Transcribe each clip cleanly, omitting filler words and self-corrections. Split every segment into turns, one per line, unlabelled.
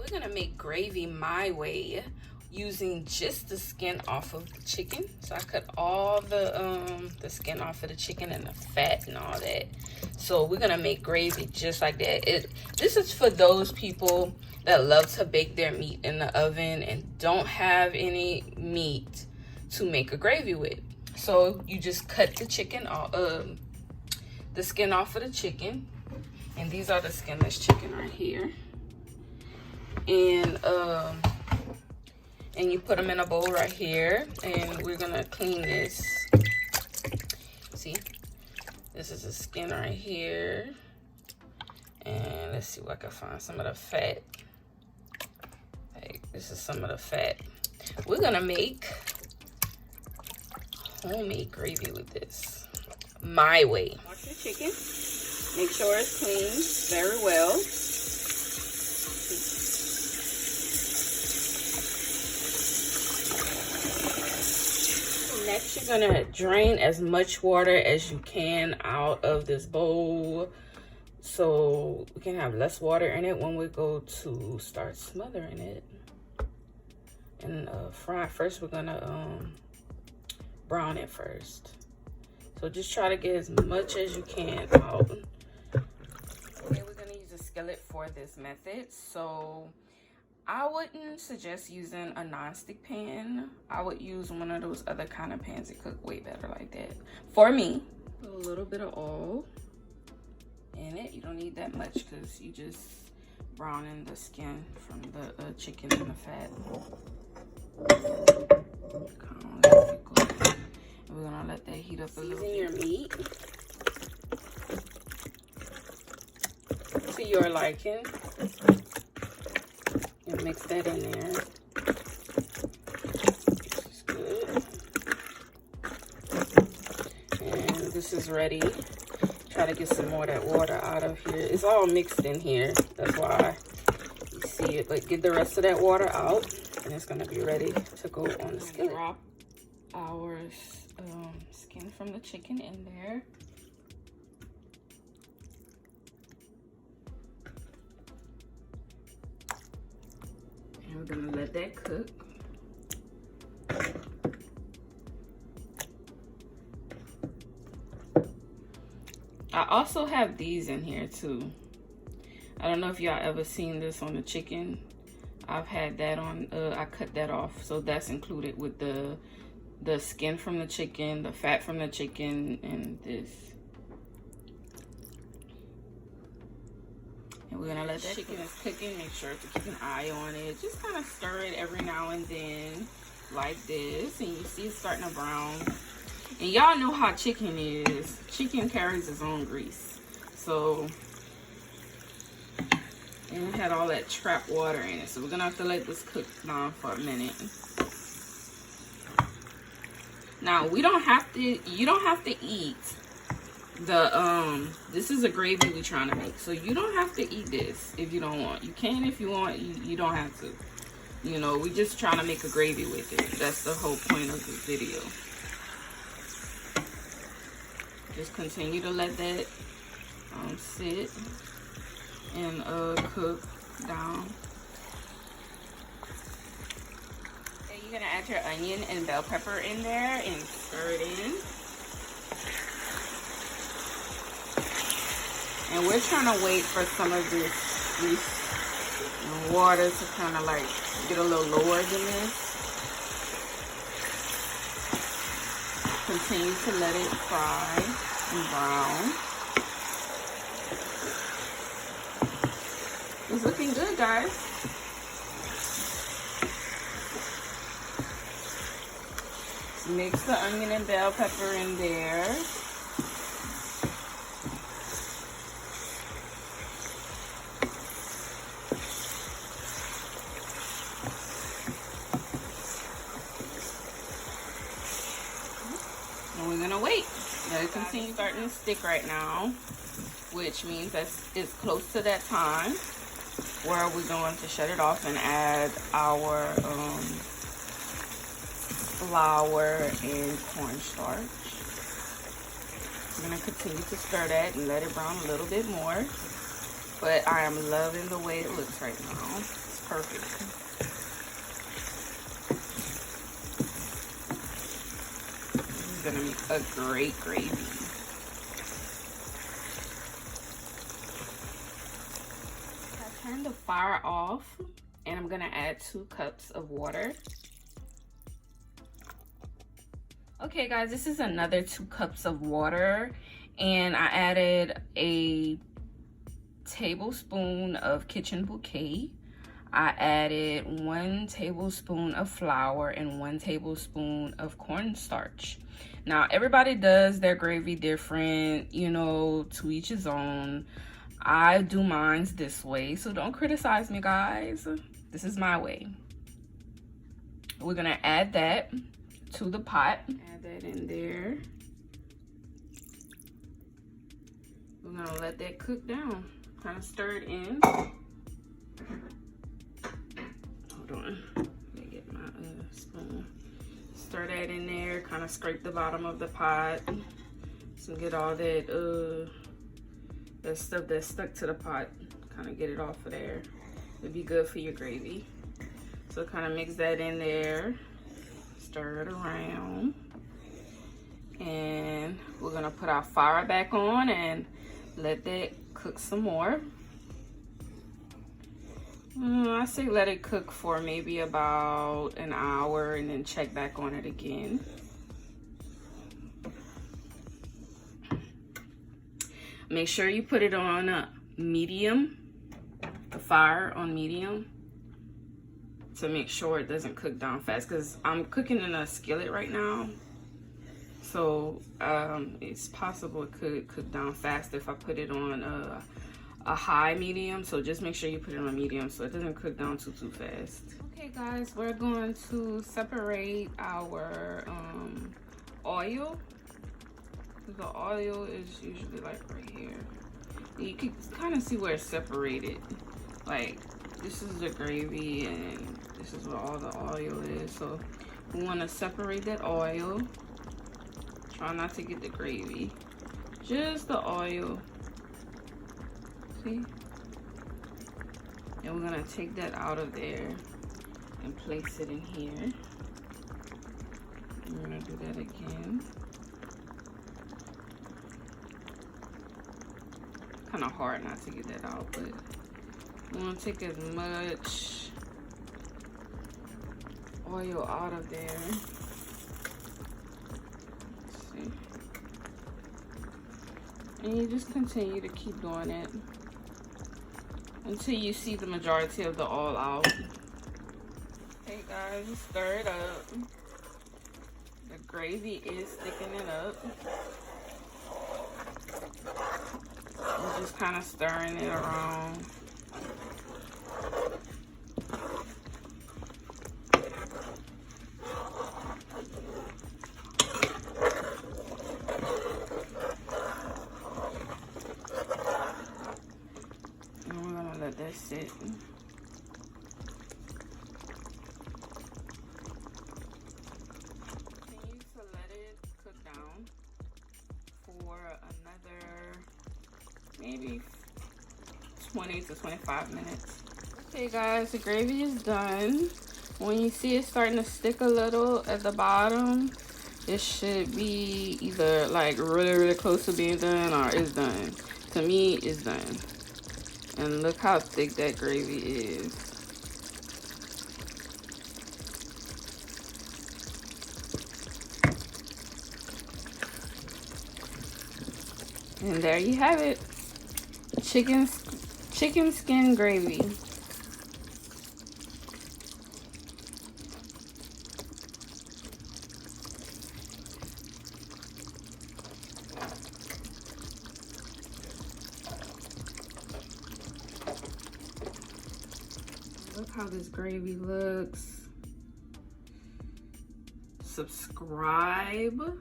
We're gonna make gravy my way using just the skin off of the chicken. So I cut all the skin off of the chicken and the fat and all that. So we're gonna make gravy just like that. This is for those people that love to bake their meat in the oven and don't have any meat to make a gravy with. So you just cut the chicken off, the skin off of the chicken, and these are the skinless chicken right here. And you put them in a bowl right here, and we're gonna clean this. See, this is the skin right here, and let's see if I can find some of the fat. Like, this is some of the fat. We're gonna make homemade gravy with this my way. Wash your chicken, make sure it's clean very well. Next, you're gonna drain as much water as you can out of this bowl so we can have less water in it when we go to start smothering it. And fry. First, we're gonna brown it first. So just try to get as much as you can out. Okay, we're gonna use a skillet for this method. So I wouldn't suggest using a non-stick pan. I would use one of those other kind of pans that cook way better like that. For me, put a little bit of oil in it. You don't need that much because you just browning the skin from the chicken and the fat. And we're gonna let that heat up a little. Season your meat to your liking. And mix that in there. This is good. And this is ready. Try to get some more of that water out of here. It's all mixed in here. That's why you see it. But get the rest of that water out, and it's gonna be ready to go on the skillet. Drop our skin from the chicken in there. And we're gonna let that cook. I also have these in here too. I don't know if y'all ever seen this on the chicken. I've had that on, I cut that off. So that's included with the skin from the chicken, the fat from the chicken, and this. And we're gonna let that chicken is cooking. Make sure to keep an eye on it. Just kind of stir it every now and then, like this. And you see it's starting to brown. And y'all know how chicken is. Chicken carries its own grease. So, and it had all that trapped water in it. So we're gonna have to let this cook down for a minute. Now you don't have to eat the this is a gravy we're trying to make, so you don't have to eat this if you don't want. You can if you want. You don't have to. You know, we just trying to make a gravy with it. That's the whole point of this video. Just continue to let that sit and cook down. And you're gonna add your onion and bell pepper in there and stir it in. And we're trying to wait for some of this water to kind of like get a little lower than this. Continue to let it fry and brown. It's looking good, guys. Mix the onion and bell pepper in there. And we're gonna wait. Let it continue starting to stick right now, which means that it's close to that time where we're going to shut it off and add our flour and cornstarch. We're gonna continue to stir that and let it brown a little bit more, but I am loving the way it looks right now. It's perfect. This is gonna make a great gravy. I turned the fire off and I'm gonna add 2 cups of water. Okay guys, this is another 2 cups of water, and I added a tablespoon of kitchen bouquet. I added 1 tablespoon of flour and 1 tablespoon of cornstarch. Now everybody does their gravy different, you know, to each his own. I do mine's this way, so don't criticize me guys. This is my way. We're gonna add that to the pot. Add that in there. We're gonna let that cook down. Kind of stir it in. Hold on. Let me get my spoon. Stir that in there. Kind of scrape the bottom of the pot. So get all that that stuff that's stuck to the pot. Kind of get it off of there. It'd be good for your gravy. So kind of mix that in there. Stir it around, and we're gonna put our fire back on and let that cook some more. I say let it cook for maybe about an hour and then check back on it again. Make sure you put it on medium, the fire on medium, to make sure it doesn't cook down fast, because I'm cooking in a skillet right now, so it's possible it could cook down fast if I put it on a high medium. So just make sure you put it on medium so it doesn't cook down too fast. Okay guys, we're going to separate our oil. The oil is usually like right here. You can kind of see where it's separated. Like, this is the gravy and this is where all the oil is. So we want to separate that oil. Try not to get the gravy, just the oil. See? And we're gonna take that out of there and place it in here. And we're gonna do that again. Kind of hard not to get that out, but we want to take as much oil out of there. Let's see. And you just continue to keep doing it until you see the majority of the oil out. Okay guys, stir it up. The gravy is thickening up. I'm just kind of stirring it around. And we're gonna let that sit. Continue to let it cook down for another maybe 20 to 25 minutes. Okay guys, the gravy is done. When you see it starting to stick a little at the bottom, it should be either like really close to being done or it's done. To me, it's done. And look how thick that gravy is. And there you have it. Chicken skin gravy. Look how this gravy looks. Subscribe,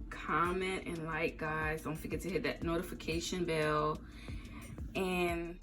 comment, and like, guys. Don't forget to hit that notification bell. And